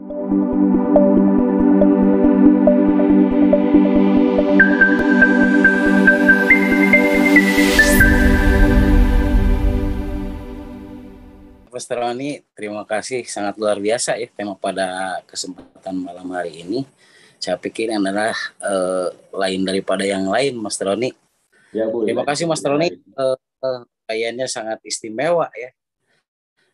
Pastor Roni, terima kasih, sangat luar biasa ya tema pada kesempatan malam hari ini. Saya pikir ini adalah lain daripada yang lain, Mas Roni. Ya, terima kasih Mas Roni, kayaknya sangat istimewa ya.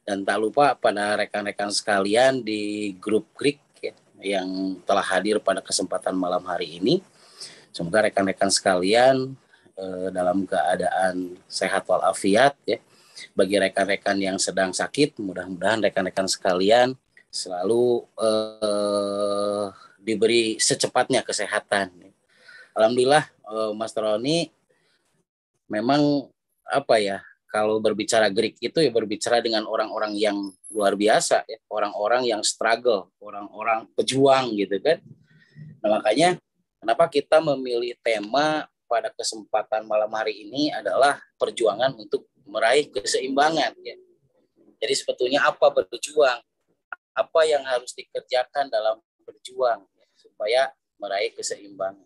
Dan tak lupa pada rekan-rekan sekalian di grup Krik ya, yang telah hadir pada kesempatan malam hari ini. Semoga rekan-rekan sekalian dalam keadaan sehat walafiat ya. Bagi rekan-rekan yang sedang sakit, mudah-mudahan rekan-rekan sekalian selalu diberi secepatnya kesehatan. Alhamdulillah, Mas Roni, memang apa ya, kalau berbicara Greek itu ya berbicara dengan orang-orang yang luar biasa, ya, orang-orang yang struggle, orang-orang pejuang gitu kan. Nah, makanya kenapa kita memilih tema pada kesempatan malam hari ini adalah perjuangan untuk meraih keseimbangan ya. Jadi sebetulnya apa berjuang, apa yang harus dikerjakan dalam berjuang ya, supaya meraih keseimbangan.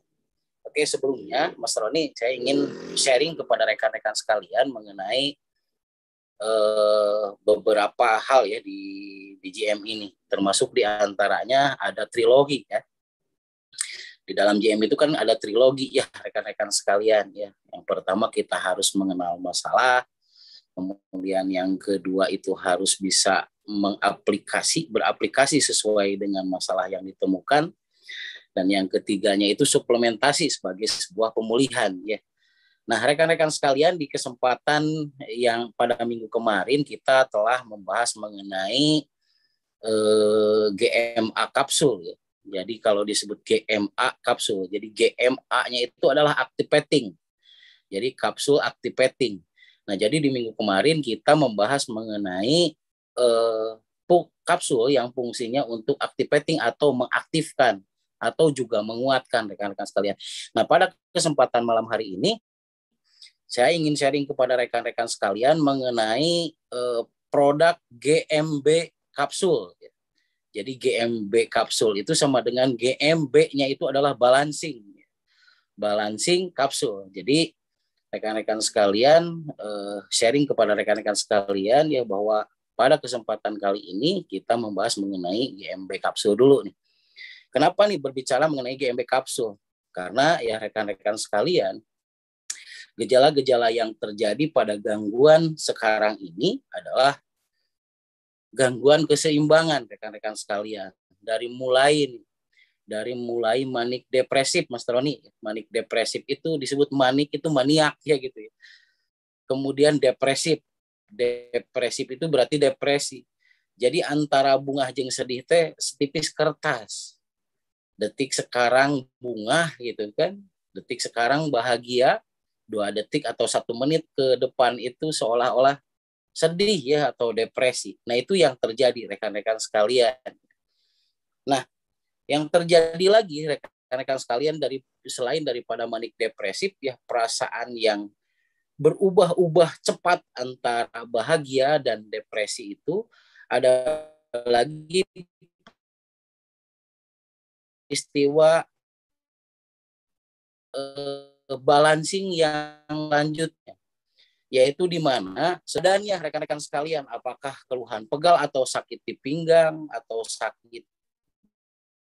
Oke, sebelumnya Mas Roni, saya ingin sharing kepada rekan-rekan sekalian mengenai beberapa hal ya di GM ini, termasuk diantaranya ada trilogi ya. Di dalam GM itu kan ada trilogi ya rekan-rekan sekalian ya. Yang pertama kita harus mengenal masalah. Kemudian yang kedua itu harus bisa beraplikasi sesuai dengan masalah yang ditemukan. Dan yang ketiganya itu suplementasi sebagai sebuah pemulihan ya. Nah, rekan-rekan sekalian, di kesempatan yang pada minggu kemarin kita telah membahas mengenai GMA kapsul ya. Jadi kalau disebut GMA kapsul, jadi GMA-nya itu adalah activating. Jadi kapsul activating. Nah, jadi di minggu kemarin kita membahas mengenai kapsul yang fungsinya untuk activating atau mengaktifkan atau juga menguatkan rekan-rekan sekalian. Nah, pada kesempatan malam hari ini saya ingin sharing kepada rekan-rekan sekalian mengenai produk GMB kapsul. Jadi GMB kapsul itu sama dengan GMB-nya itu adalah balancing kapsul. Jadi rekan-rekan sekalian, sharing kepada rekan-rekan sekalian ya bahwa pada kesempatan kali ini kita membahas mengenai GMB kapsul dulu nih. Kenapa nih berbicara mengenai GMB kapsul? Karena ya rekan-rekan sekalian, gejala-gejala yang terjadi pada gangguan sekarang ini adalah gangguan keseimbangan rekan-rekan sekalian. Dari mulai manik depresif, Mas Roni. Manik depresif itu disebut manik itu maniak ya gitu ya. Kemudian depresif. Depresif itu berarti depresi. Jadi antara bunga jeung sedih teh setipis kertas. Detik sekarang bunga gitu kan. Detik sekarang bahagia. 2 detik atau 1 menit ke depan itu seolah-olah sedih ya atau depresi. Nah, itu yang terjadi rekan-rekan sekalian. Nah, yang terjadi lagi rekan-rekan sekalian selain daripada manik depresif ya, perasaan yang berubah-ubah cepat antara bahagia dan depresi itu ada lagi istiwa balancing yang lanjutnya, yaitu di mana sebenarnya rekan-rekan sekalian apakah keluhan pegal atau sakit di pinggang atau sakit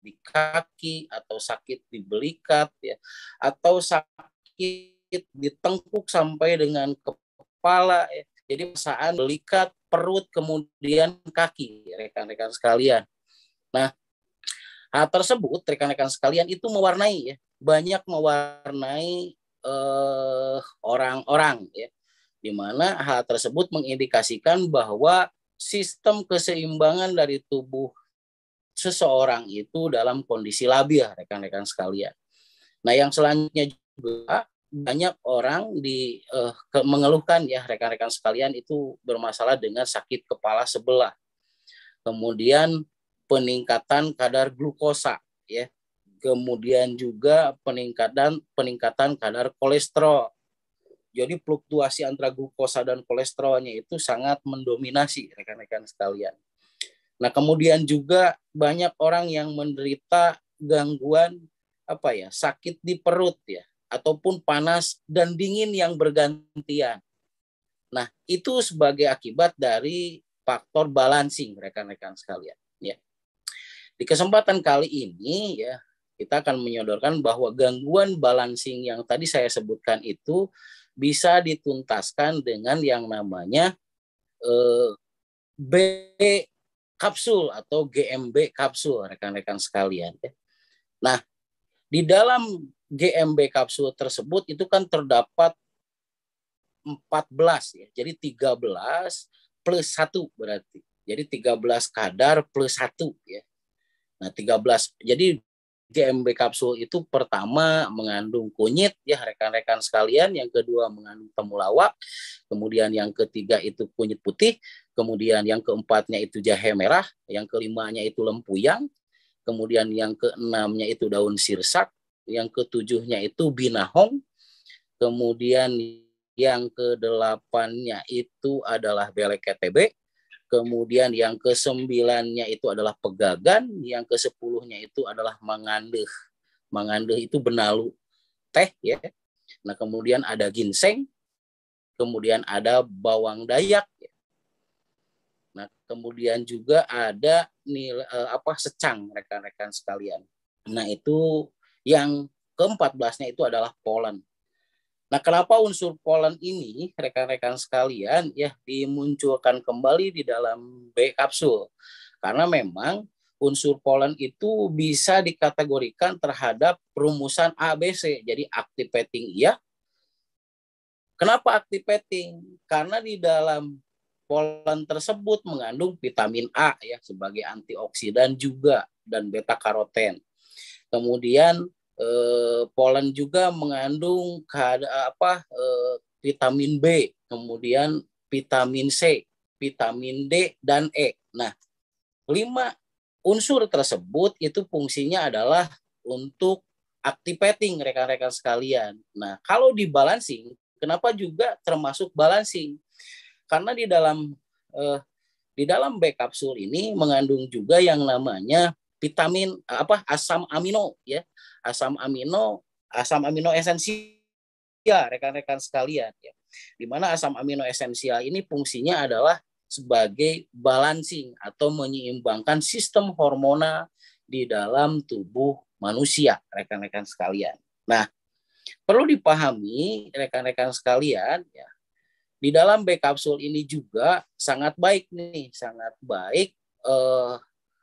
di kaki atau sakit di belikat ya atau sakit di tengkuk sampai dengan kepala ya. Jadi perasaan belikat, perut, kemudian kaki rekan-rekan sekalian. Nah, hal tersebut rekan-rekan sekalian itu banyak mewarnai orang-orang ya, di mana hal tersebut mengindikasikan bahwa sistem keseimbangan dari tubuh seseorang itu dalam kondisi labil rekan-rekan sekalian. Nah, yang selanjutnya juga banyak orang mengeluhkan ya rekan-rekan sekalian itu bermasalah dengan sakit kepala sebelah. Kemudian peningkatan kadar glukosa ya. Kemudian juga peningkatan kadar kolesterol. Jadi fluktuasi antara glukosa dan kolesterolnya itu sangat mendominasi rekan-rekan sekalian. Nah, kemudian juga banyak orang yang menderita gangguan sakit di perut ya, ataupun panas dan dingin yang bergantian. Nah, itu sebagai akibat dari faktor balancing, rekan-rekan sekalian. Ya. Di kesempatan kali ini ya, kita akan menyodorkan bahwa gangguan balancing yang tadi saya sebutkan itu bisa dituntaskan dengan yang namanya B kapsul atau GMB kapsul, rekan-rekan sekalian. Nah, di dalam GMB kapsul tersebut itu kan terdapat 14 ya. Jadi 13 plus 1 berarti. Jadi 13 kadar plus 1 ya. Nah, 13. Jadi GMB kapsul itu pertama mengandung kunyit ya rekan-rekan sekalian, yang kedua mengandung temulawak, kemudian yang ketiga itu kunyit putih, kemudian yang keempatnya itu jahe merah, yang kelimanya itu lempuyang, kemudian yang keenamnya itu daun sirsak, yang ketujuhnya itu binahong, kemudian yang kedelapannya itu adalah belek KTB, kemudian yang kesembilannya itu adalah pegagan, yang kesepuluhnya itu adalah mangandeh. Mangandeh itu benalu teh ya. Nah, kemudian ada ginseng, kemudian ada bawang dayak ya. Nah, kemudian juga ada secang, rekan-rekan sekalian. Nah, itu yang ke-14-nya itu adalah polen. Nah, kenapa unsur polen ini, rekan-rekan sekalian, ya dimunculkan kembali di dalam B kapsul? Karena memang unsur polen itu bisa dikategorikan terhadap rumusan ABC. Jadi activating iya. Kenapa activating? Karena di dalam polen tersebut mengandung vitamin A ya sebagai antioksidan juga dan beta karoten. Kemudian polen juga mengandung vitamin B, kemudian vitamin C, vitamin D dan E. Nah, 5 unsur tersebut itu fungsinya adalah untuk activating, rekan-rekan sekalian. Nah, kalau di balancing, kenapa juga termasuk balancing? Karena di dalam B kapsul ini mengandung juga yang namanya vitamin asam amino ya. Asam amino esensial, rekan-rekan sekalian ya. Di mana asam amino esensial ini fungsinya adalah sebagai balancing atau menyeimbangkan sistem hormonal di dalam tubuh manusia, rekan-rekan sekalian. Nah, perlu dipahami rekan-rekan sekalian ya, di dalam B kapsul ini juga sangat baik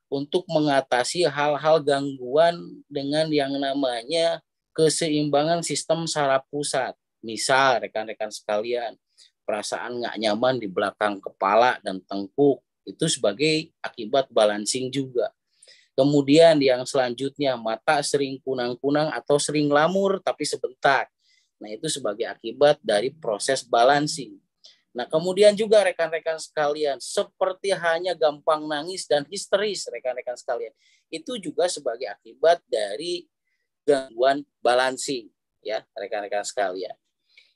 untuk mengatasi hal-hal gangguan dengan yang namanya keseimbangan sistem saraf pusat. Misal rekan-rekan sekalian, perasaan nggak nyaman di belakang kepala dan tengkuk, itu sebagai akibat balancing juga. Kemudian yang selanjutnya, mata sering kunang-kunang atau sering lamur tapi sebentar. Nah, itu sebagai akibat dari proses balancing. Nah, kemudian juga rekan-rekan sekalian, seperti hanya gampang nangis dan histeris, rekan-rekan sekalian, itu juga sebagai akibat dari gangguan balancing, ya, rekan-rekan sekalian.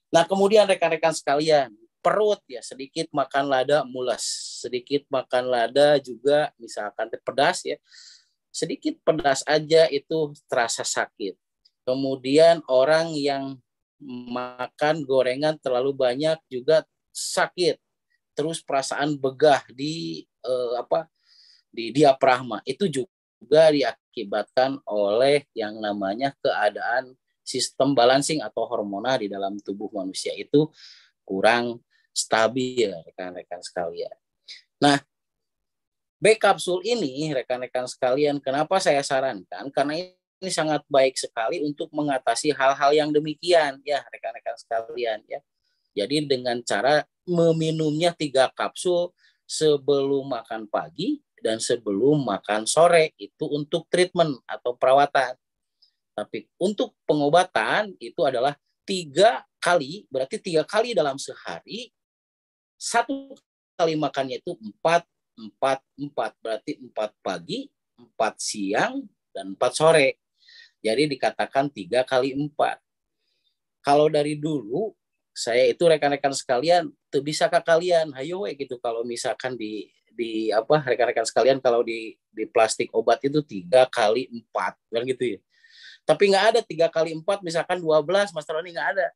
Nah, kemudian rekan-rekan sekalian, perut ya, sedikit makan lada mules, sedikit makan lada juga misalkan pedas ya, sedikit pedas aja itu terasa sakit. Kemudian orang yang makan gorengan terlalu banyak juga sakit, terus perasaan begah di diafragma itu juga diakibatkan oleh yang namanya keadaan sistem balancing atau hormonal di dalam tubuh manusia itu kurang stabil, rekan-rekan sekalian. Nah, B kapsul ini, rekan-rekan sekalian, kenapa saya sarankan? Karena ini sangat baik sekali untuk mengatasi hal-hal yang demikian, ya rekan-rekan sekalian, ya. Jadi dengan cara meminumnya 3 kapsul sebelum makan pagi dan sebelum makan sore, itu untuk treatment atau perawatan. Tapi untuk pengobatan itu adalah 3 kali, berarti 3 kali dalam sehari, 1 kali makannya itu 4 berarti 4 pagi, 4 siang, dan 4 sore. Jadi dikatakan 3 kali 4. Kalau dari dulu saya itu rekan-rekan sekalian, tuh bisakah kalian, hayo gitu kalau misalkan di apa rekan-rekan sekalian, kalau di plastik obat itu 3x4 kan gitu ya. Tapi nggak ada 3x4 misalkan 12, Mas Roni, nggak ada.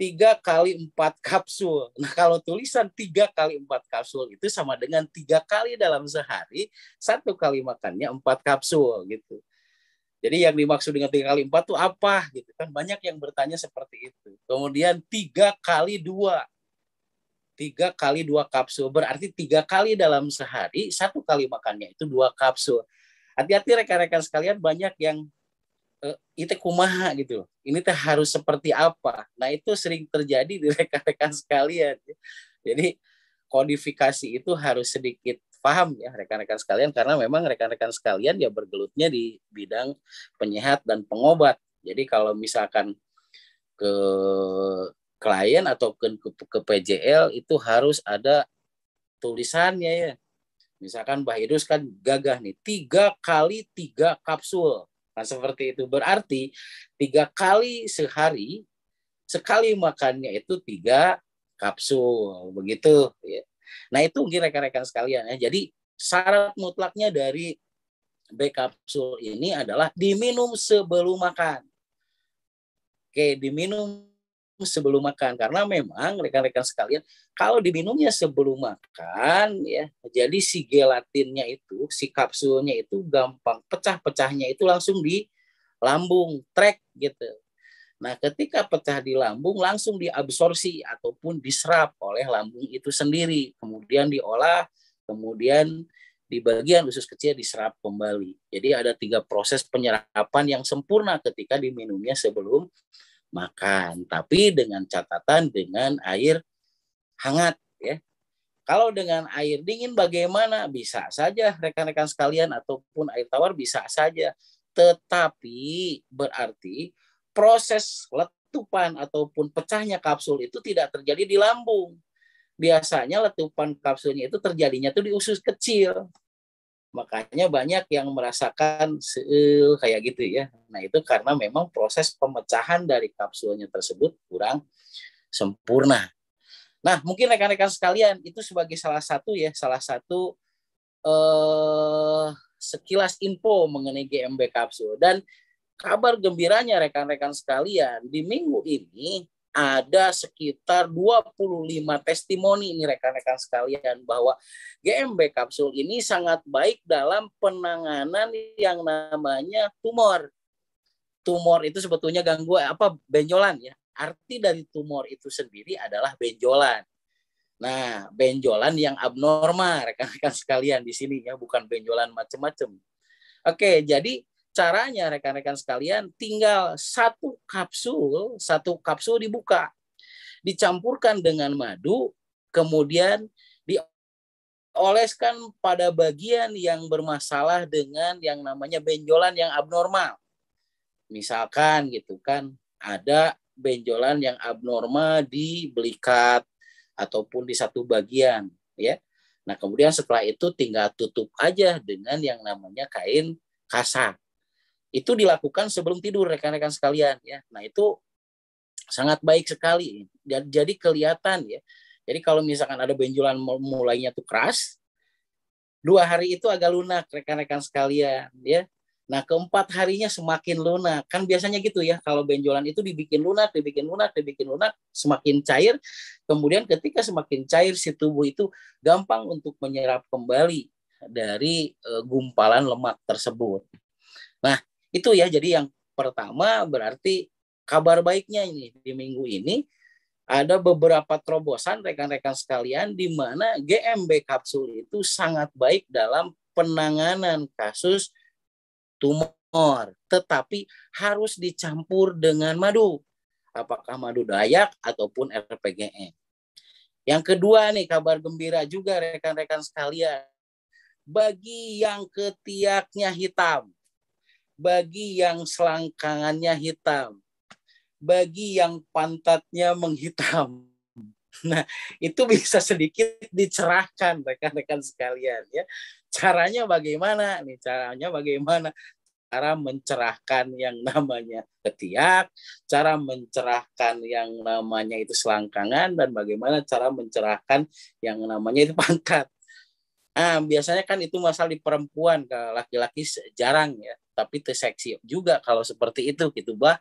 3x4 kapsul. Nah, kalau tulisan 3x4 kapsul itu sama dengan 3 kali dalam sehari, 1 kali makannya 4 kapsul gitu. Jadi yang dimaksud dengan 3x4 itu apa gitu kan? Banyak yang bertanya seperti itu. Kemudian 3x2. 3x2 kapsul. Berarti 3 kali dalam sehari, 1 kali makannya itu 2 kapsul. Hati-hati rekan-rekan sekalian, banyak yang itu kumaha gitu. Ini teh harus seperti apa? Nah, itu sering terjadi di rekan-rekan sekalian. Jadi kodifikasi itu harus sedikit paham ya rekan-rekan sekalian, karena memang rekan-rekan sekalian ya bergelutnya di bidang penyehat dan pengobat. Jadi kalau misalkan ke klien atau ke PJL itu harus ada tulisannya ya. Misalkan Mbah Idrus kan gagah nih 3x3 kapsul. Nah, seperti itu berarti 3 kali sehari, sekali makannya itu 3 kapsul begitu ya. Nah, itu mungkin rekan-rekan sekalian ya. Jadi syarat mutlaknya dari B kapsul ini adalah diminum sebelum makan. Oke, diminum sebelum makan, karena memang rekan-rekan sekalian kalau diminumnya sebelum makan ya, jadi si gelatinnya itu, si kapsulnya itu gampang pecah-pecahnya itu langsung di lambung, trek gitu. Nah, ketika pecah di lambung langsung diabsorpsi ataupun diserap oleh lambung itu sendiri, kemudian diolah, kemudian di bagian usus kecil diserap kembali. Jadi ada 3 proses penyerapan yang sempurna ketika diminumnya sebelum makan, tapi dengan catatan dengan air hangat ya. Kalau dengan air dingin bagaimana? Bisa saja rekan-rekan sekalian, ataupun air tawar bisa saja. Tetapi berarti proses letupan ataupun pecahnya kapsul itu tidak terjadi di lambung. Biasanya letupan kapsulnya itu terjadinya tuh di usus kecil. Makanya banyak yang merasakan kayak gitu ya. Nah, itu karena memang proses pemecahan dari kapsulnya tersebut kurang sempurna. Nah, mungkin rekan-rekan sekalian itu sebagai salah satu ya, salah satu sekilas info mengenai GMB kapsul. Dan kabar gembiranya rekan-rekan sekalian, di minggu ini ada sekitar 25 testimoni ini rekan-rekan sekalian bahwa GMB kapsul ini sangat baik dalam penanganan yang namanya tumor. Tumor itu sebetulnya gangguan benjolan ya. Arti dari tumor itu sendiri adalah benjolan. Nah, benjolan yang abnormal rekan-rekan sekalian di sini ya, bukan benjolan macam-macam. Oke, jadi caranya rekan-rekan sekalian tinggal satu kapsul dibuka, dicampurkan dengan madu, kemudian dioleskan pada bagian yang bermasalah dengan yang namanya benjolan yang abnormal. Misalkan gitu kan, ada benjolan yang abnormal di belikat ataupun di satu bagian ya. Nah, kemudian setelah itu tinggal tutup aja dengan yang namanya kain kasar. Itu dilakukan sebelum tidur rekan-rekan sekalian ya. Nah, itu sangat baik sekali. Jadi kelihatan ya. Jadi kalau misalkan ada benjolan mulainya tuh keras, 2 hari itu agak lunak rekan-rekan sekalian ya. Nah, keempat harinya semakin lunak. Kan biasanya gitu ya, kalau benjolan itu dibikin lunak, semakin cair. Kemudian ketika semakin cair, si tubuh itu gampang untuk menyerap kembali dari gumpalan lemak tersebut. Nah, itu ya, jadi yang pertama berarti kabar baiknya ini di minggu ini ada beberapa terobosan rekan-rekan sekalian di mana GMB kapsul itu sangat baik dalam penanganan kasus tumor, tetapi harus dicampur dengan madu. Apakah madu dayak ataupun RPGN. Yang kedua nih, kabar gembira juga rekan-rekan sekalian. Bagi yang ketiaknya hitam, bagi yang selangkangannya hitam, bagi yang pantatnya menghitam. Nah, itu bisa sedikit dicerahkan rekan-rekan sekalian ya. Caranya bagaimana nih? Cara mencerahkan yang namanya ketiak, cara mencerahkan yang namanya itu selangkangan, dan bagaimana cara mencerahkan yang namanya itu pantat. Biasanya kan itu masalah di perempuan, ke laki-laki jarang ya, tapi seksi juga kalau seperti itu gitu, Bah.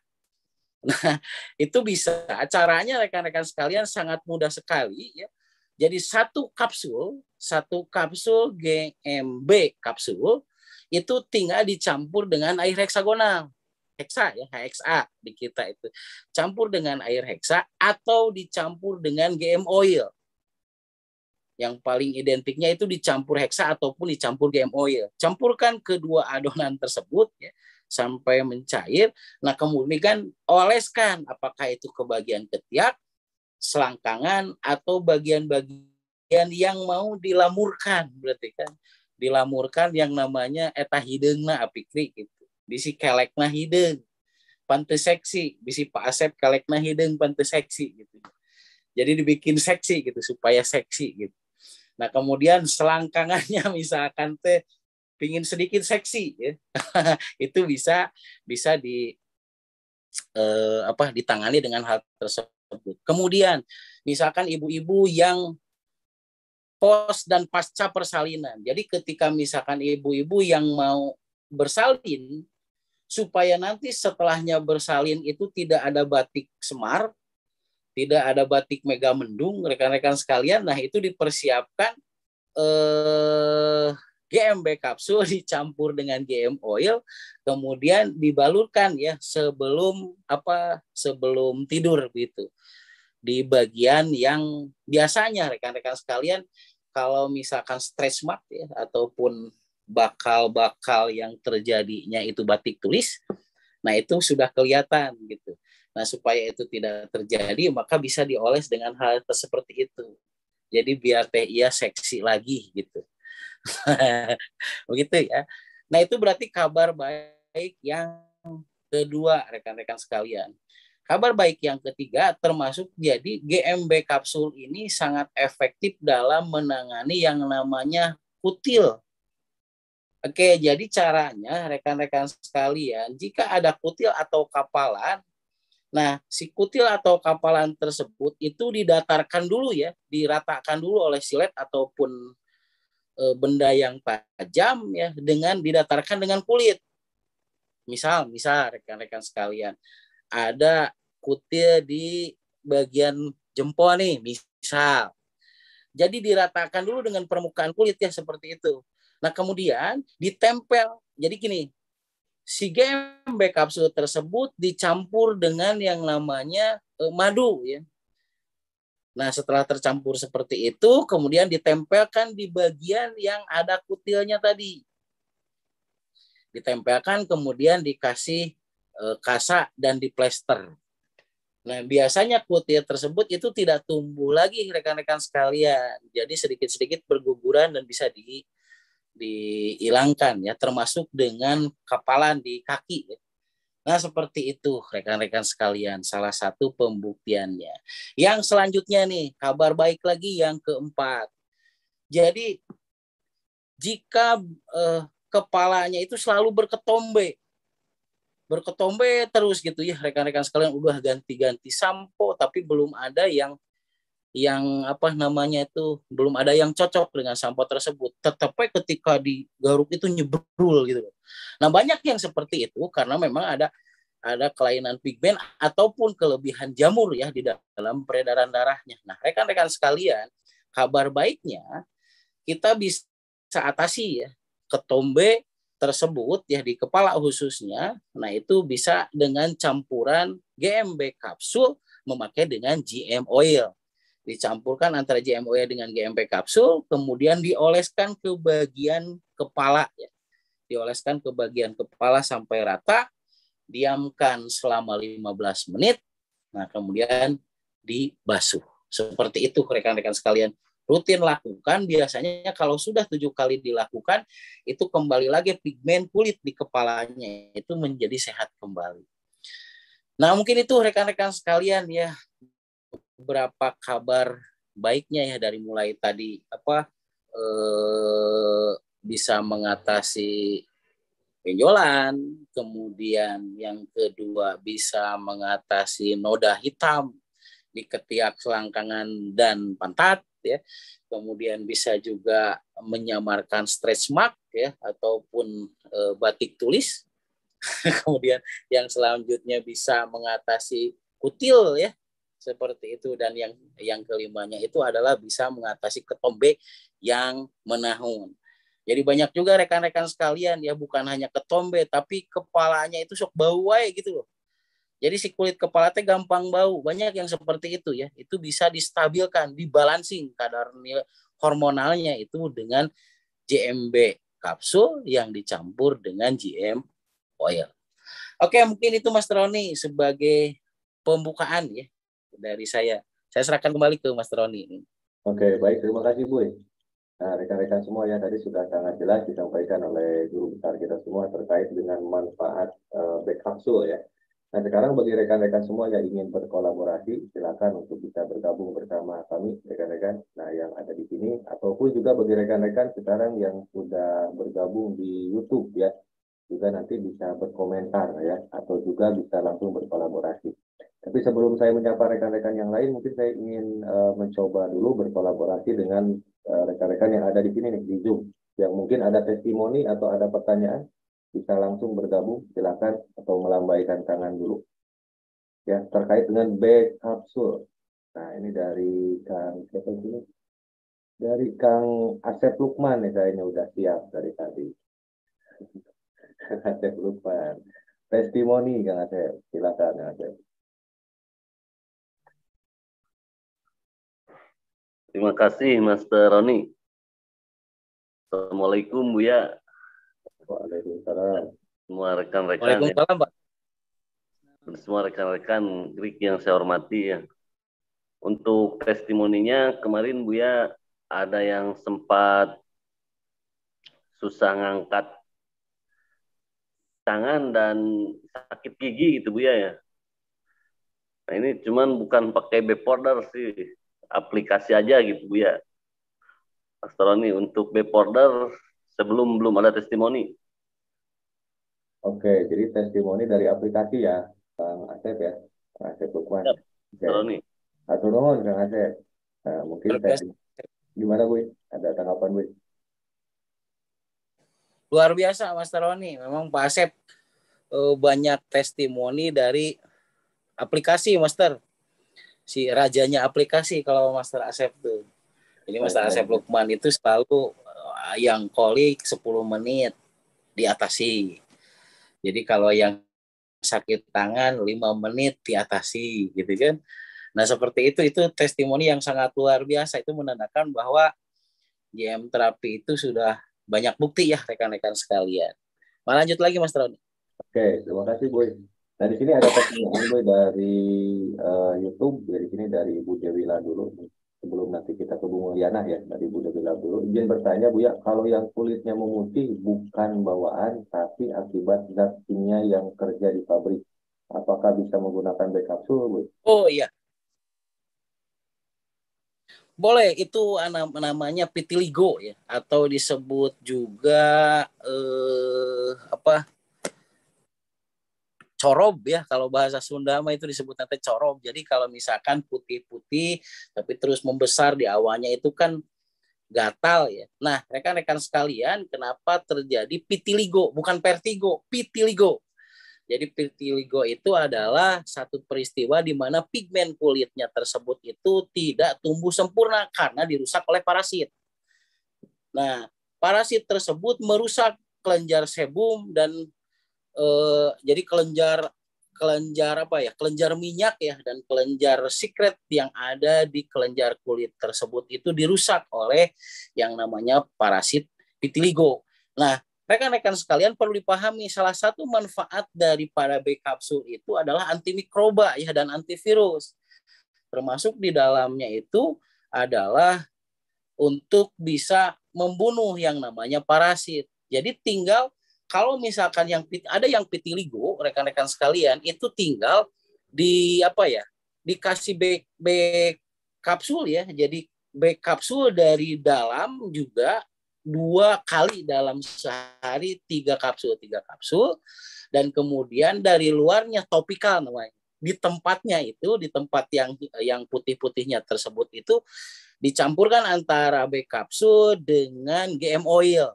Nah, itu bisa. Caranya rekan-rekan sekalian sangat mudah sekali ya. Jadi satu kapsul GMB kapsul itu tinggal dicampur dengan air heksagonal. Heksa ya, HXA di kita itu. Campur dengan air heksa atau dicampur dengan GM oil. Yang paling identiknya itu dicampur heksa ataupun dicampur GM oil. Campurkan kedua adonan tersebut ya, sampai mencair. Nah, kemudian oleskan apakah itu ke bagian ketiak, selangkangan, atau bagian-bagian yang mau dilamurkan. Berarti kan dilamurkan yang namanya eta hideungna apikri gitu. Bisi kelekna hideung pantes seksi, bisi Pak Asep kelekna hideung pantes seksi gitu. Jadi dibikin seksi gitu supaya seksi gitu. Nah, kemudian selangkangannya misalkan teh pingin sedikit seksi ya. Itu bisa ditangani dengan hal tersebut. Kemudian misalkan ibu-ibu yang pos dan pasca persalinan. Jadi ketika misalkan ibu-ibu yang mau bersalin, supaya nanti setelahnya bersalin itu tidak ada batik semar, tidak ada batik megamendung, rekan-rekan sekalian. Nah, itu dipersiapkan GMB kapsul dicampur dengan GM oil, kemudian dibalurkan ya sebelum tidur gitu, di bagian yang biasanya rekan-rekan sekalian kalau misalkan stretch mark ya ataupun bakal-bakal yang terjadinya itu batik tulis, nah itu sudah kelihatan gitu. Nah, supaya itu tidak terjadi maka bisa dioles dengan hal seperti itu. Jadi biar teh ia seksi lagi gitu. Begitu ya. Nah, itu berarti kabar baik yang kedua rekan-rekan sekalian. Kabar baik yang ketiga termasuk jadi GMB kapsul ini sangat efektif dalam menangani yang namanya kutil. Oke, jadi caranya rekan-rekan sekalian, jika ada kutil atau kapalan, nah si kutil atau kapalan tersebut itu didatarkan dulu ya, diratakan dulu oleh silet ataupun benda yang tajam ya dengan didatarkan dengan kulit. Misal rekan-rekan sekalian, ada kutil di bagian jempol nih, misal. Jadi diratakan dulu dengan permukaan kulit ya seperti itu. Nah, kemudian ditempel. Jadi gini, si GMB kapsul tersebut dicampur dengan yang namanya madu ya. Nah, setelah tercampur seperti itu, kemudian ditempelkan di bagian yang ada kutilnya tadi. Ditempelkan, kemudian dikasih kasa dan diplester. Nah, biasanya kutil tersebut itu tidak tumbuh lagi rekan-rekan sekalian. Jadi sedikit-sedikit berguguran dan bisa dihilangkan ya, termasuk dengan kapalan di kaki ya. Nah, seperti itu rekan-rekan sekalian, salah satu pembuktiannya. Yang selanjutnya nih, kabar baik lagi yang keempat. Jadi, jika kepalanya itu selalu berketombe terus gitu ya, rekan-rekan sekalian udah ganti-ganti sampo, tapi belum ada yang belum ada yang cocok dengan sampo tersebut. Tetapi ketika digaruk itu nyebrul gitu. Nah, banyak yang seperti itu karena memang ada kelainan pigmen ataupun kelebihan jamur ya di dalam peredaran darahnya. Nah, rekan-rekan sekalian, kabar baiknya kita bisa atasi ya ketombe tersebut ya di kepala khususnya. Nah, itu bisa dengan campuran GMB kapsul memakai dengan GM oil. Dicampurkan antara GM oil dengan GMB kapsul, kemudian dioleskan ke bagian kepala ya. Dioleskan ke bagian kepala sampai rata, diamkan selama 15 menit, nah kemudian dibasuh. Seperti itu rekan-rekan sekalian. Rutin lakukan, biasanya kalau sudah 7 kali dilakukan, itu kembali lagi pigmen kulit di kepalanya, itu menjadi sehat kembali. Nah, mungkin itu rekan-rekan sekalian ya, beberapa kabar baiknya ya, dari mulai tadi bisa mengatasi benjolan, kemudian yang kedua bisa mengatasi noda hitam di ketiak selangkangan dan pantat, ya. Kemudian bisa juga menyamarkan stretch mark ya ataupun batik tulis. Kemudian yang selanjutnya bisa mengatasi kutil ya seperti itu, dan yang kelimanya itu adalah bisa mengatasi ketombe yang menahun. Jadi banyak juga rekan-rekan sekalian ya, bukan hanya ketombe tapi kepalanya itu sok bau wae gitu loh. Jadi si kulit kepala teh gampang bau. Banyak yang seperti itu ya. Itu bisa distabilkan, dibalancing kadar hormonalnya itu dengan JMB kapsul yang dicampur dengan GM oil. Oke, mungkin itu Mas Roni sebagai pembukaan ya dari saya. Saya serahkan kembali ke Mas Roni. Oke, baik. Terima kasih, Bu. Nah, rekan-rekan semua ya, tadi sudah sangat jelas disampaikan oleh guru besar kita semua terkait dengan manfaat back kapsul ya. Nah, sekarang bagi rekan-rekan semua yang ingin berkolaborasi, silakan untuk bisa bergabung bersama kami, rekan-rekan. Nah, yang ada di sini, ataupun juga bagi rekan-rekan sekarang yang sudah bergabung di YouTube ya, juga nanti bisa berkomentar ya, atau juga bisa langsung berkolaborasi. Tapi sebelum saya menyapa rekan-rekan yang lain, mungkin saya ingin mencoba dulu berkolaborasi dengan rekan-rekan yang ada di sini nih, di Zoom. Yang mungkin ada testimoni atau ada pertanyaan, bisa langsung bergabung, silakan, atau melambaikan tangan dulu. Ya, terkait dengan back kapsul. Nah, ini dari Kang, siapa ini? Dari Kang Asep Lukman nih, kayaknya udah siap dari tadi. Asep Lukman. Testimoni, Kang Asep. Silakan, Kang Asep. Terima kasih, Master Roni. Assalamualaikum, Buya. Waalaikumsalam. Semua rekan-rekan ya. Waalaikumsalam, Pak. Semua rekan-rekan Greek yang saya hormati ya. Untuk testimoninya kemarin Buya ada yang sempat susah ngangkat tangan dan sakit gigi gitu Buya ya. Nah ini cuman bukan pakai Beporder sih, aplikasi aja gitu Buya. Master Roni, untuk Beporder sebelum belum ada testimoni. Oke, jadi testimoni dari aplikasi ya, Kang Asep ya, Kang Asep Lukman. Ya, Oke, Master Roni. satu nuhun Kang Asep. Nah, mungkin gimana Bu? Ada tanggapan Bu? Luar biasa Mas Roni. Memang Pak Asep banyak testimoni dari aplikasi Master. Si rajanya aplikasi kalau Master Asep tuh. Jadi Master Asep Lukman itu selalu yang kolik 10 menit diatasi. Jadi kalau yang sakit tangan 5 menit diatasi gitu kan. Nah seperti itu testimoni yang sangat luar biasa. Itu menandakan bahwa GM terapi itu sudah banyak bukti ya rekan-rekan sekalian. Lanjut lagi Mas Roni. Oke, terima kasih Bu. Nah di sini ada pertanyaan Bu dari YouTube, dari sini dari Bu Dewila dulu. Sebelum nanti kita ke Bu Mulyana ya, dari Bu Dewila dulu. Izin bertanya Bu ya, kalau yang kulitnya memutih bukan bawaan, tapi akibat zat kimia yang kerja di pabrik, apakah bisa menggunakan back kapsul Bu? Oh iya. Boleh, itu namanya vitiligo ya, atau disebut juga corob ya, kalau bahasa Sunda mah itu disebut nanti corob. Jadi kalau misalkan putih-putih tapi terus membesar di awalnya itu kan gatal ya. Nah, rekan-rekan sekalian, kenapa terjadi vitiligo, bukan vertigo, vitiligo. Jadi vitiligo itu adalah satu peristiwa di mana pigmen kulitnya tersebut itu tidak tumbuh sempurna karena dirusak oleh parasit. Nah, parasit tersebut merusak kelenjar sebum dan jadi kelenjar minyak ya, dan kelenjar sekret yang ada di kelenjar kulit tersebut itu dirusak oleh yang namanya parasit vitiligo. Nah, rekan-rekan sekalian perlu dipahami, salah satu manfaat daripada B kapsul itu adalah antimikroba ya dan antivirus. Termasuk di dalamnya itu adalah untuk bisa membunuh yang namanya parasit. Jadi tinggal kalau misalkan ada yang vitiligo, rekan-rekan sekalian, itu tinggal dikasih B kapsul ya. Jadi B kapsul dari dalam juga 2 kali dalam sehari, 3 kapsul, dan kemudian dari luarnya topikal namanya. Di tempat yang putih-putihnya tersebut itu dicampurkan antara B kapsul dengan GM oil.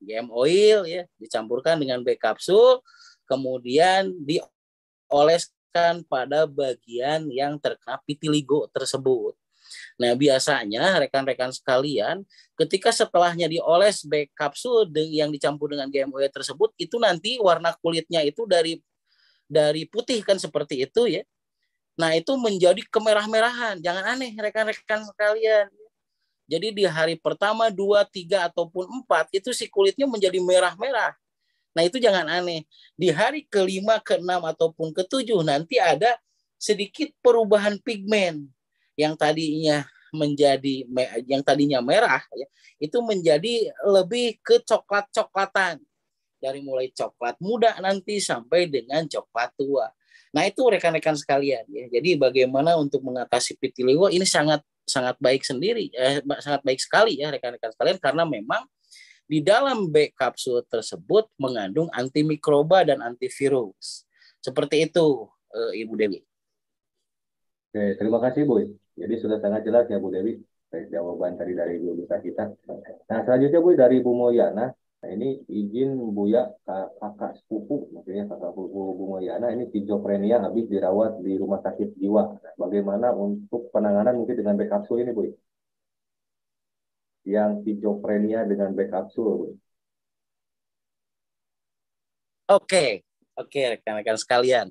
GM oil ya dicampurkan dengan B kapsul, kemudian dioleskan pada bagian yang terkena vitiligo tersebut. Nah, biasanya rekan-rekan sekalian, ketika setelahnya dioles B kapsul yang dicampur dengan GM oil tersebut, itu nanti warna kulitnya itu dari putih kan seperti itu ya. Nah, itu menjadi kemerah-merahan. Jangan aneh rekan-rekan sekalian. Jadi di hari pertama, 2, 3, ataupun 4, itu si kulitnya menjadi merah-merah. Nah itu jangan aneh. Di hari ke-5, ke-6, ataupun ke-7 nanti ada sedikit perubahan pigmen yang tadinya merah ya, itu menjadi lebih ke coklat-coklatan. Dari mulai coklat muda nanti sampai dengan coklat tua. Nah itu rekan-rekan sekalian ya. Jadi bagaimana untuk mengatasi vitiligo ini sangat sangat baik sangat baik sekali ya rekan-rekan sekalian, karena memang di dalam B kapsul tersebut mengandung antimikroba dan antivirus. Seperti itu, Ibu Dewi. Oke, terima kasih Bu. Jadi sudah sangat jelas ya Bu Dewi jawaban tadi dari guru besar kita. Nah selanjutnya Bu dari Bu Moyana. Nah ini izin Buya kakak sepupu, maksudnya kakak sepupu Bu Moyana ini skizofrenia habis dirawat di rumah sakit jiwa. Nah, bagaimana untuk penanganan mungkin dengan B kapsul ini Bu? Yang skizofrenia dengan B kapsul Bu. Oke, rekan-rekan sekalian.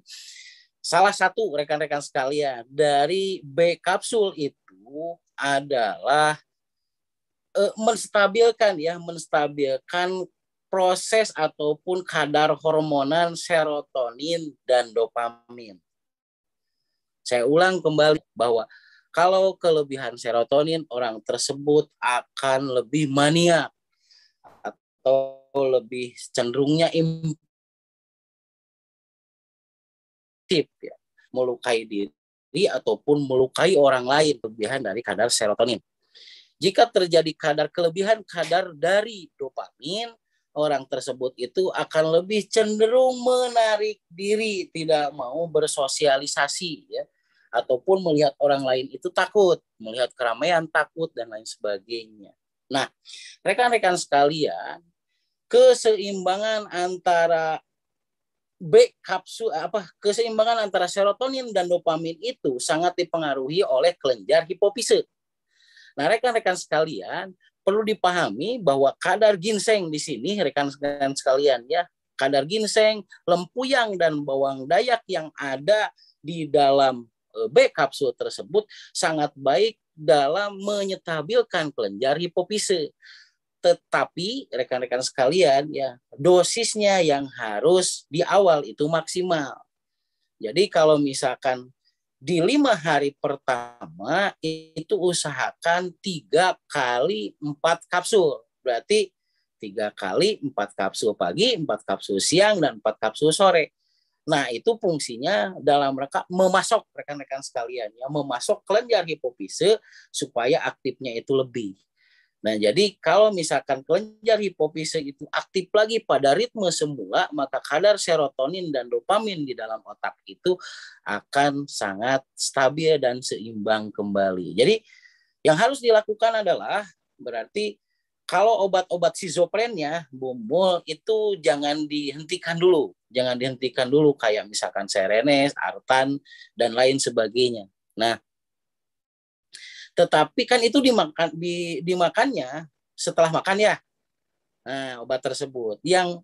Salah satu rekan-rekan sekalian dari B kapsul itu adalah menstabilkan proses ataupun kadar hormonan serotonin dan dopamin. Saya ulang kembali bahwa kalau kelebihan serotonin, orang tersebut akan lebih mania atau lebih cenderungnya impulsif ya, melukai diri ataupun melukai orang lain, kelebihan dari kadar serotonin. Jika terjadi kelebihan kadar dari dopamin, orang tersebut itu akan lebih cenderung menarik diri, tidak mau bersosialisasi ya, ataupun melihat orang lain itu takut, melihat keramaian takut dan lain sebagainya. Nah, rekan-rekan sekalian, keseimbangan antara keseimbangan antara serotonin dan dopamin itu sangat dipengaruhi oleh kelenjar hipofise. Nah, rekan-rekan sekalian, perlu dipahami bahwa kadar ginseng di sini, rekan-rekan sekalian ya, kadar ginseng, lempuyang, dan bawang dayak yang ada di dalam B kapsul tersebut sangat baik dalam menyetabilkan kelenjar hipofise. Tetapi rekan-rekan sekalian ya, dosisnya yang harus di awal itu maksimal. Jadi kalau misalkan di 5 hari pertama itu usahakan 3 kali 4 kapsul. Berarti 3 kali 4 kapsul pagi, 4 kapsul siang, dan 4 kapsul sore. Nah itu fungsinya dalam rangka memasok rekan-rekan sekalian ya, memasok kelenjar hipofise supaya aktifnya itu lebih. Nah, jadi kalau misalkan kelenjar hipofise itu aktif lagi pada ritme semula, maka kadar serotonin dan dopamin di dalam otak itu akan sangat stabil dan seimbang kembali. Jadi, yang harus dilakukan adalah berarti kalau obat-obat schizophrenia, Bumul itu jangan dihentikan dulu. Jangan dihentikan dulu kayak misalkan Serenes, Artan, dan lain sebagainya. Nah, tetapi kan itu dimakannya setelah makan ya. Nah, obat tersebut yang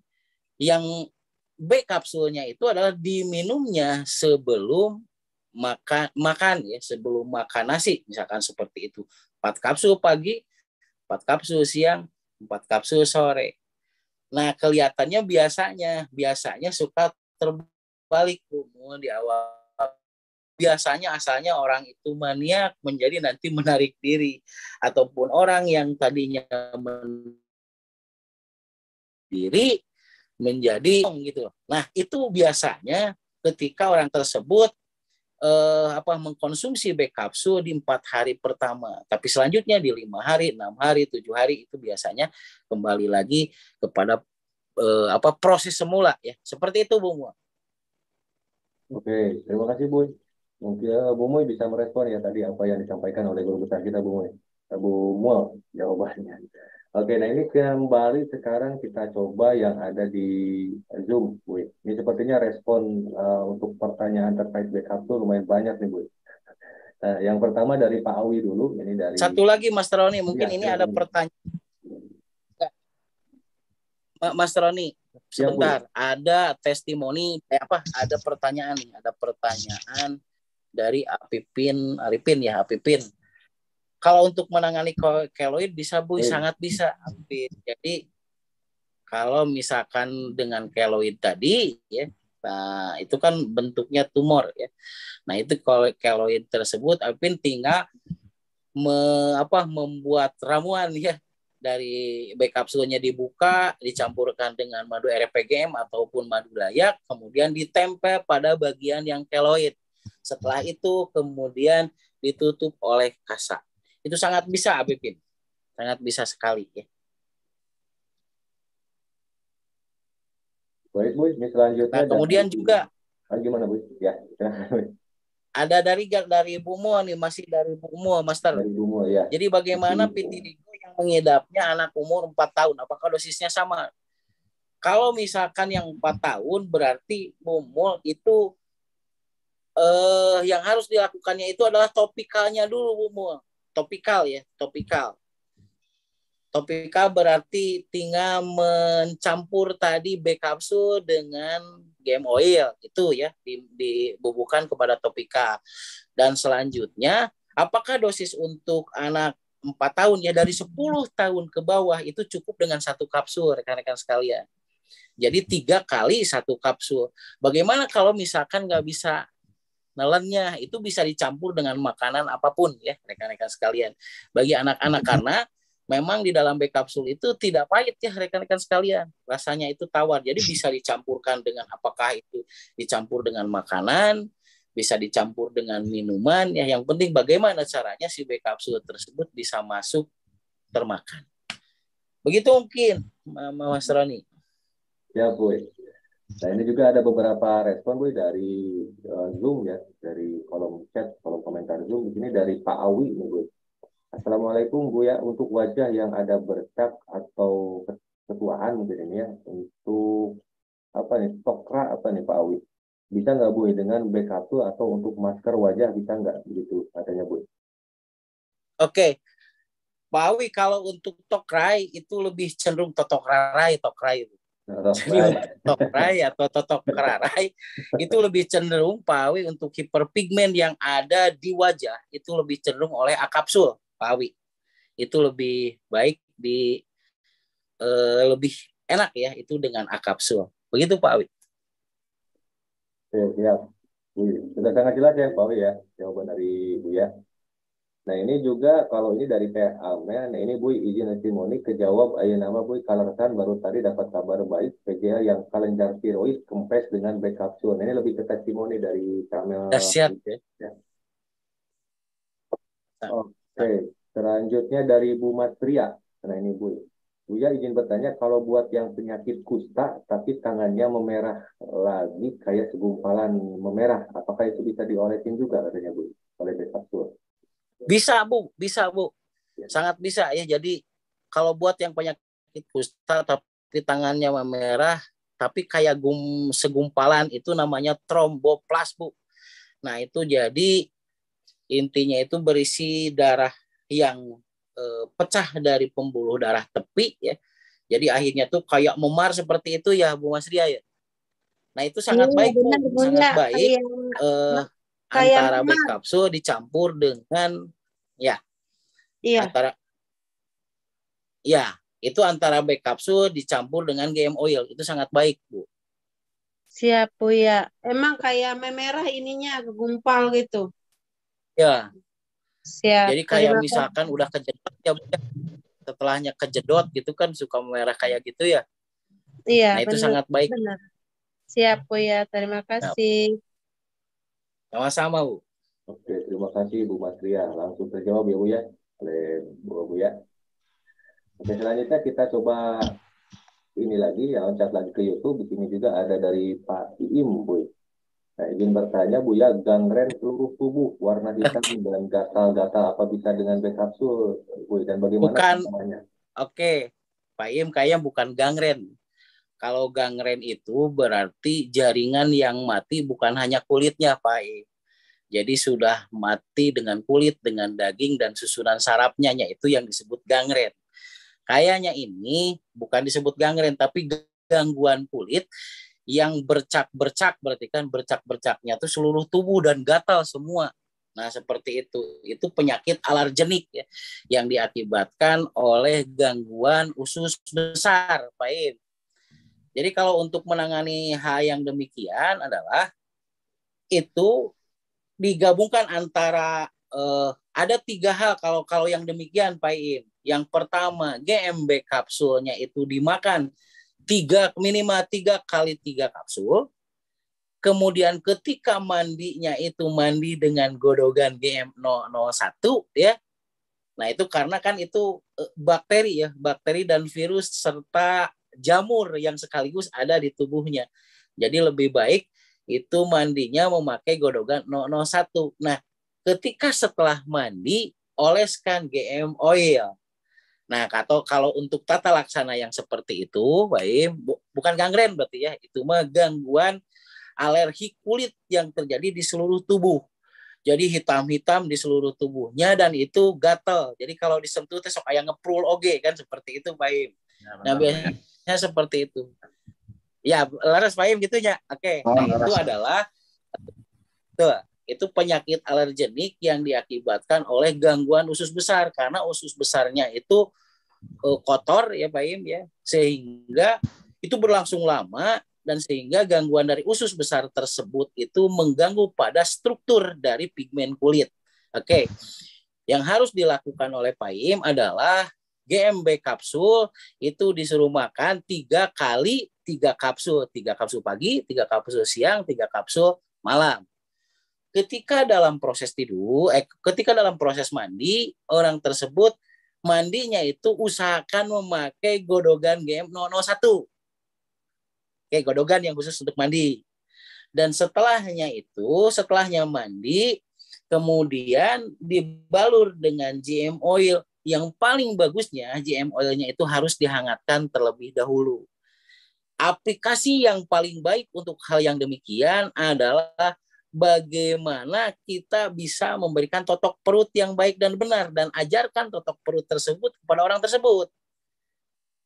B kapsulnya itu adalah diminumnya sebelum makan ya, sebelum makan nasi misalkan seperti itu. 4 kapsul pagi, 4 kapsul siang, 4 kapsul sore. Nah, kelihatannya biasanya suka terbalik di awal. Biasanya asalnya orang itu maniak menjadi nanti menarik diri, ataupun orang yang tadinya diri menjadi gitu. Nah itu biasanya ketika orang tersebut mengkonsumsi B kapsul di 4 hari pertama, tapi selanjutnya di 5 hari, 6 hari, 7 hari itu biasanya kembali lagi kepada proses semula ya. Seperti itu Bu Mua. Oke, terima kasih Bu. Mungkin Bu Moy bisa merespon ya tadi apa yang disampaikan oleh guru besar kita Bu Moy. Bu Mual jawabannya. Oke, nah ini kembali sekarang kita coba yang ada di Zoom, Bu. Ini sepertinya respon untuk pertanyaan terkait backup tuh lumayan banyak nih, Bu. Nah, yang pertama dari Pak Awi dulu, ini dari Satu lagi Mas Roni, mungkin ya, ini ada pertanyaan. Mas Roni, ya, Bu. sebentar, ada testimoni, ada pertanyaan nih, ada pertanyaan dari Arifin ya, Apipin. Kalau untuk menangani keloid bisa Bu, sangat bisa Apipin. Jadi kalau misalkan dengan keloid tadi ya, nah itu kan bentuknya tumor ya. Nah itu kalau keloid tersebut Apipin tinggal membuat ramuan ya, dari backup kapsulnya dibuka, dicampurkan dengan madu RPGM ataupun madu layak, kemudian ditempel pada bagian yang keloid. Setelah itu kemudian ditutup oleh kasa. Itu sangat bisa, Abipin. Sangat bisa sekali ya. Baik, Bu. Ini selanjutnya. Nah, kemudian juga gimana, Bu? Ya, ada dari Bumo nih, masih dari Bumo, Master. dari Bumo, ya. Jadi bagaimana vitiligo yang mengidapnya anak umur 4 tahun? Apakah dosisnya sama? Kalau misalkan yang 4 tahun berarti Bumo itu yang harus dilakukannya itu adalah topikalnya dulu, Bumo. Topikal ya, topikal. Topikal berarti tinggal mencampur tadi B kapsul dengan game oil itu ya, dibubuhkan kepada topikal. Dan selanjutnya, apakah dosis untuk anak 4 tahun ya, dari 10 tahun ke bawah itu cukup dengan 1 kapsul, rekan-rekan sekalian. Jadi 3 kali 1 kapsul. Bagaimana kalau misalkan nggak bisa nelennya, itu bisa dicampur dengan makanan apapun ya, rekan-rekan sekalian. Bagi anak-anak, karena memang di dalam B kapsul itu tidak pahit ya, rekan-rekan sekalian. Rasanya itu tawar. Jadi bisa dicampurkan dengan, apakah itu dicampur dengan makanan, bisa dicampur dengan minuman ya. Yang penting bagaimana caranya si B kapsul tersebut bisa masuk termakan. Begitu mungkin Mas Roni. Ya, Bu. Nah, ini juga ada beberapa respon, Bu, dari Zoom ya, dari kolom chat, kolom komentar Zoom. Di sini dari Pak Awi nih, Bu. Assalamualaikum, Bu ya. Untuk wajah yang ada bercak atau ketuaan mungkin ini ya, untuk apa nih, tokra apa nih Pak Awi? Bisa nggak, Bu, dengan backup atau untuk masker wajah bisa nggak begitu katanya, Bu? Oke, Pak Awi, kalau untuk tokrai itu lebih cenderung tokrai. Jadi tokrai atau tokrai itu lebih cenderung, Pak Awi, untuk hiperpigmen yang ada di wajah itu lebih cenderung oleh akapsul, Pak Awi. Itu lebih baik lebih enak ya itu dengan akapsul. Begitu Pak Awi. Siap. Sudah sangat jelas ya Pak Awi ya, jawaban dari Bu ya. Nah ini juga kalau ini dari Teh Amen, nah ini Bu izin testimoni kejawab ayo nama Bu Kalarsan baru tadi dapat kabar baik PGA yang kelenjar tiroid kempes dengan back capsule. Nah, ini lebih ke testimoni dari Kamel. Dahsyat ya. Oke, selanjutnya dari Bu Matria. Nah ini Bu. Bu ya izin bertanya, kalau buat yang penyakit kusta tapi tangannya memerah lagi kayak segumpalan memerah, apakah itu bisa diolesin juga katanya Bu oleh back capsule? Bisa Bu, sangat bisa ya. Jadi kalau buat yang penyakit kusta tapi tangannya memerah, tapi kayak segumpalan, itu namanya tromboplas Bu. Nah itu jadi intinya itu berisi darah yang pecah dari pembuluh darah tepi ya. Jadi akhirnya tuh kayak memar seperti itu ya Bu Mas Ria ya. Nah itu sangat baik Bu, sangat baik. Antara back kapsul dicampur dengan antara back kapsul dicampur dengan GM oil, itu sangat baik Bu. Siap Bu ya. Emang kayak memerah ininya, kegumpal gitu. Ya. Siap. Jadi kayak misalkan udah kejedot ya Bu, setelahnya kejedot gitu kan suka memerah kayak gitu ya. Iya. Nah itu sangat baik. Benar. Siap Bu ya. Terima kasih. Sama-sama Bu. Oke, terima kasih Bu Matria. Langsung terjawab ya Bu ya oleh Bu ya. Oke, selanjutnya kita coba ini lagi ya, loncat lagi ke YouTube. Di sini juga ada dari Pak Iim Bu. Nah, izin bertanya Buya, gangren seluruh tubuh warna hitam dan gatal-gatal apa bisa dengan B kapsul, Bu? Dan bagaimana Bukan, namanya? oke, Pak Im, kayaknya bukan gangren. Kalau gangren itu berarti jaringan yang mati bukan hanya kulitnya, Pak Im. Jadi sudah mati dengan kulit, dengan daging, dan susunan sarafnya, itu yang disebut gangren. Kayaknya ini bukan disebut gangren, tapi gangguan kulit yang bercak-bercak, berarti kan bercak-bercaknya itu seluruh tubuh dan gatal semua. Nah, seperti itu. Itu penyakit alergenik ya, yang diakibatkan oleh gangguan usus besar, Pak Im. Jadi kalau untuk menangani hal yang demikian adalah itu digabungkan antara ada 3 hal kalau yang demikian, Pak Im. Yang pertama, GMB kapsulnya itu dimakan minimal 3 kali 3 kapsul. Kemudian ketika mandinya itu mandi dengan godogan GM001 ya. Nah, itu karena kan itu bakteri dan virus serta jamur yang sekaligus ada di tubuhnya. Jadi lebih baik itu mandinya memakai godogan 001. Nah, ketika setelah mandi oleskan GM oil. Nah, kalau untuk tata laksana yang seperti itu, baik, bukan gangren berarti ya, itu mah gangguan alergi kulit yang terjadi di seluruh tubuh. Jadi hitam-hitam di seluruh tubuhnya dan itu gatel. Jadi kalau disentuh teh sok aya ngeprul oge kan seperti itu, Pak Im. Ya, Nah, biasanya seperti itu. Ya, laras Pak Im gitu ya. Oke. Nah, itu adalah tuh, itu penyakit alergenik yang diakibatkan oleh gangguan usus besar karena usus besarnya itu kotor ya Pak Im ya. Sehingga itu berlangsung lama dan sehingga gangguan dari usus besar tersebut itu mengganggu pada struktur dari pigmen kulit. Oke. Yang harus dilakukan oleh Pak Im adalah GMB kapsul itu disuruh makan 3 kali 3 kapsul. 3 kapsul pagi, 3 kapsul siang, 3 kapsul malam. Ketika dalam proses ketika dalam proses mandi, orang tersebut mandinya itu usahakan memakai godogan GM001. Oke, godogan yang khusus untuk mandi. Dan setelahnya mandi, kemudian dibalur dengan GM oil. Yang paling bagusnya GM oilnya itu harus dihangatkan terlebih dahulu. Aplikasi yang paling baik untuk hal yang demikian adalah bagaimana kita bisa memberikan totok perut yang baik dan benar dan ajarkan totok perut tersebut kepada orang tersebut.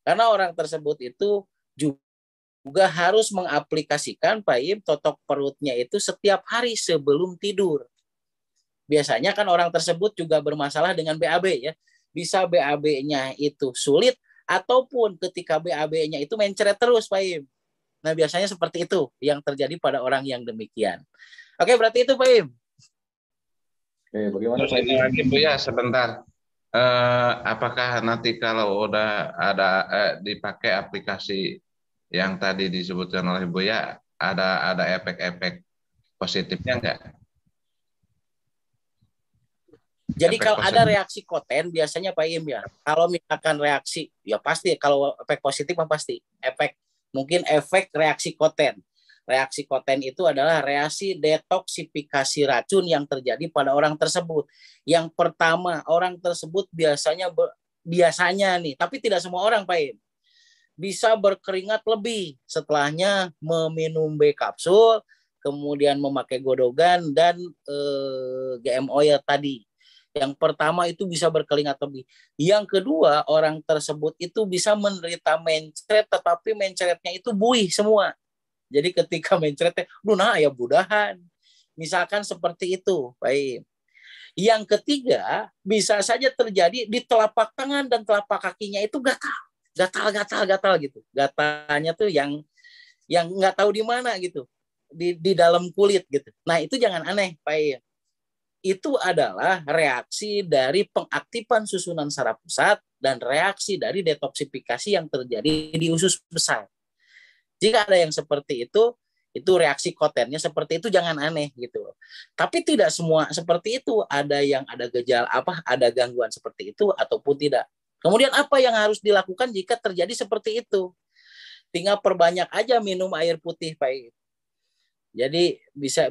Karena orang tersebut itu juga harus mengaplikasikan Pak Im totok perutnya itu setiap hari sebelum tidur. Biasanya kan orang tersebut juga bermasalah dengan BAB ya. Bisa BAB-nya itu sulit ataupun ketika BAB-nya itu mencret terus Pak Im. Nah, biasanya seperti itu yang terjadi pada orang yang demikian. Oke, berarti itu Pak Im. Oke, bagaimana Pak Ini lagi Bu ya, sebentar. Apakah nanti kalau udah ada dipakai aplikasi yang tadi disebutkan oleh Buya, ada efek-efek positifnya enggak? Jadi kalau ada reaksi koten biasanya Pak Im ya. Kalau misalkan reaksi ya pasti kalau efek positif pasti. Efek reaksi koten. Reaksi koten itu adalah reaksi detoksifikasi racun yang terjadi pada orang tersebut. Yang pertama, orang tersebut biasanya nih, tapi tidak semua orang Pak Im, bisa berkeringat lebih setelahnya meminum B kapsul, kemudian memakai godogan dan GM oil tadi. Yang pertama itu bisa berkeringat lebih. Yang kedua, orang tersebut itu bisa menderita mencret, tetapi mencretnya itu buih semua. Jadi ketika mencretnya, nah ya budahan. Misalkan seperti itu, baik. Yang ketiga, bisa saja terjadi di telapak tangan dan telapak kakinya itu gatal gitu. Gatalnya tuh yang nggak tahu di mana gitu, di dalam kulit gitu. Nah itu jangan aneh, Pak. Itu adalah reaksi dari pengaktifan susunan saraf pusat dan reaksi dari detoksifikasi yang terjadi di usus besar. Jika ada yang seperti itu reaksi kotennya seperti itu, jangan aneh gitu. Tapi tidak semua seperti itu. Ada yang ada gejala ada gangguan seperti itu ataupun tidak. Kemudian apa yang harus dilakukan jika terjadi seperti itu? Tinggal perbanyak aja minum air putih, Pak. Jadi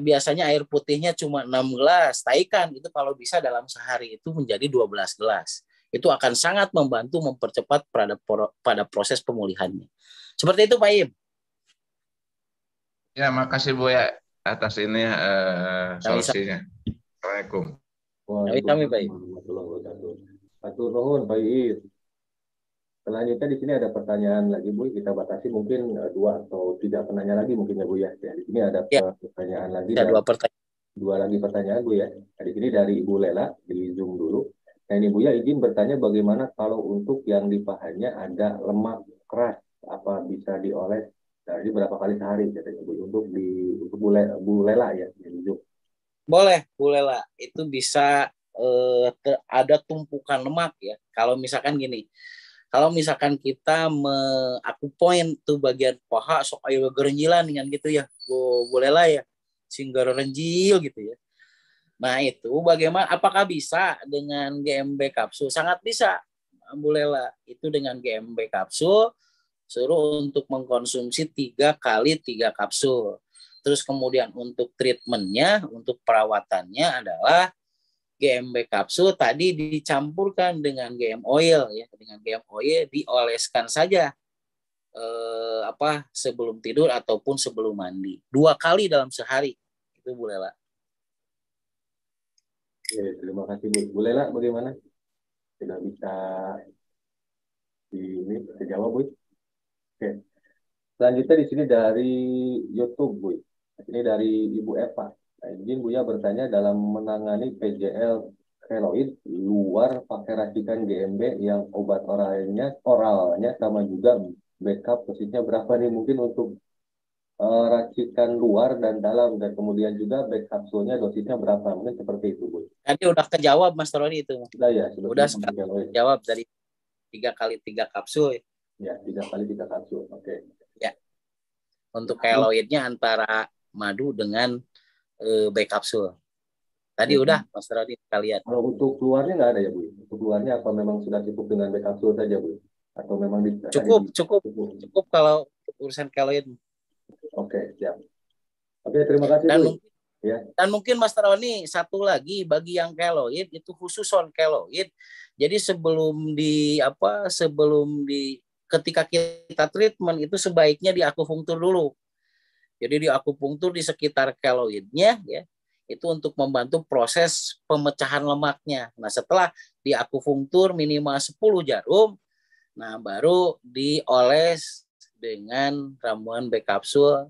biasanya air putihnya cuma 6 gelas. Taikan itu kalau bisa dalam sehari itu menjadi 12 gelas. Itu akan sangat membantu mempercepat pada proses pemulihannya. Seperti itu Pak Im. Ya, makasih Bu ya atas ini solusinya. Assalamualaikum. Kami Pak Im. Satu nuhun Pak Iis. Selanjutnya di sini ada pertanyaan lagi Bu, kita batasi mungkin 2 atau 3 penanya lagi mungkin ya Bu ya. Di sini ada pertanyaan lagi. Ada 2 pertanyaan. 2 lagi pertanyaan Bu ya. Di sini dari Ibu Lela di Zoom dulu. Nah ini Bu ya, izin bertanya bagaimana kalau untuk yang di pahanya ada lemak keras, apa bisa dioles? Nah, ini berapa kali sehari katanya Bu untuk Bu Lela ya di Zoom. Boleh Bu Lela, itu bisa ada tumpukan lemak ya. Kalau misalkan gini, kalau misalkan kita aku point tuh bagian paha sok ayo gerenjilan dengan gitu ya, Bu Lela ya, sehingga renjil gitu ya. Nah itu bagaimana? Apakah bisa dengan GMB kapsul? Sangat bisa, Bu Lela. Itu dengan GMB kapsul, suruh untuk mengkonsumsi 3 kali 3 kapsul. Terus kemudian untuk treatmentnya, untuk perawatannya adalah GMB kapsul tadi dicampurkan dengan GM oil ya, dengan GM oil dioleskan saja sebelum tidur ataupun sebelum mandi 2 kali dalam sehari itu Bu Lela. Oke, terima kasih Bu. Bu Lela bagaimana? Sudah bisa dijawab Bu? Oke. Selanjutnya di sini dari YouTube Bu. Ini dari Ibu Eva. Nah, izin Buya bertanya dalam menangani PJL keloid luar pakai racikan GMB yang obat oralnya sama juga backup dosisnya berapa nih mungkin untuk racikan luar dan dalam dan kemudian juga back kapsulnya dosisnya berapa mungkin seperti itu Bu. Tadi udah kejawab Mas Roni itu. Sudah ya, sudah jawab dari 3 kali 3 kapsul. Ya, 3 kali 3 kapsul. Oke. Ya. Untuk keloidnya antara madu dengan back kapsul. Tadi udah Mas Roni kalian. Kalau untuk keluarnya nggak ada ya Bu? Untuk keluarnya apa memang sudah cukup dengan back kapsul saja Bu? Atau memang cukup kalau urusan keloid. Oke, siap. Oke, terima kasih Bu. Dan mungkin Mas Roni satu lagi bagi yang keloid itu khusus on keloid. Jadi ketika kita treatment itu sebaiknya di akupunktur dulu. Jadi di akupunktur di sekitar keloidnya ya, itu untuk membantu proses pemecahan lemaknya. Nah, setelah di akupunktur minimal 10 jarum, nah baru dioles dengan ramuan back kapsul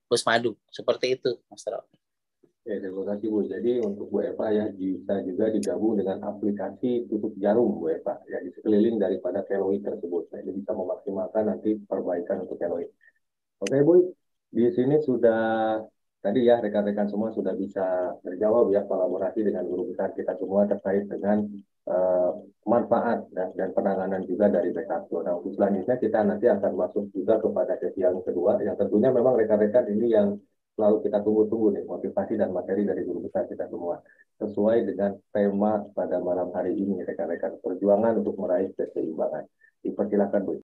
plus madu. Seperti itu, Mas Roni. Ya, terima kasih Bu. Jadi untuk Bu Eva ya bisa juga digabung dengan aplikasi tutup jarum Bu Eva ya di sekeliling daripada keloid tersebut. Nah, ini bisa memaksimalkan nanti perbaikan untuk keloid. Oke Bu, di sini sudah tadi ya rekan-rekan semua sudah bisa terjawab ya kolaborasi dengan guru besar kita semua terkait dengan manfaat dan penanganan juga dari back kapsul. Nah, untuk selanjutnya kita nanti akan masuk juga kepada sesi yang kedua yang tentunya memang rekan-rekan ini yang selalu kita tunggu-tunggu nih motivasi dan materi dari guru besar kita semua sesuai dengan tema pada malam hari ini rekan-rekan perjuangan untuk meraih keseimbangan. Dipersilakan Bu.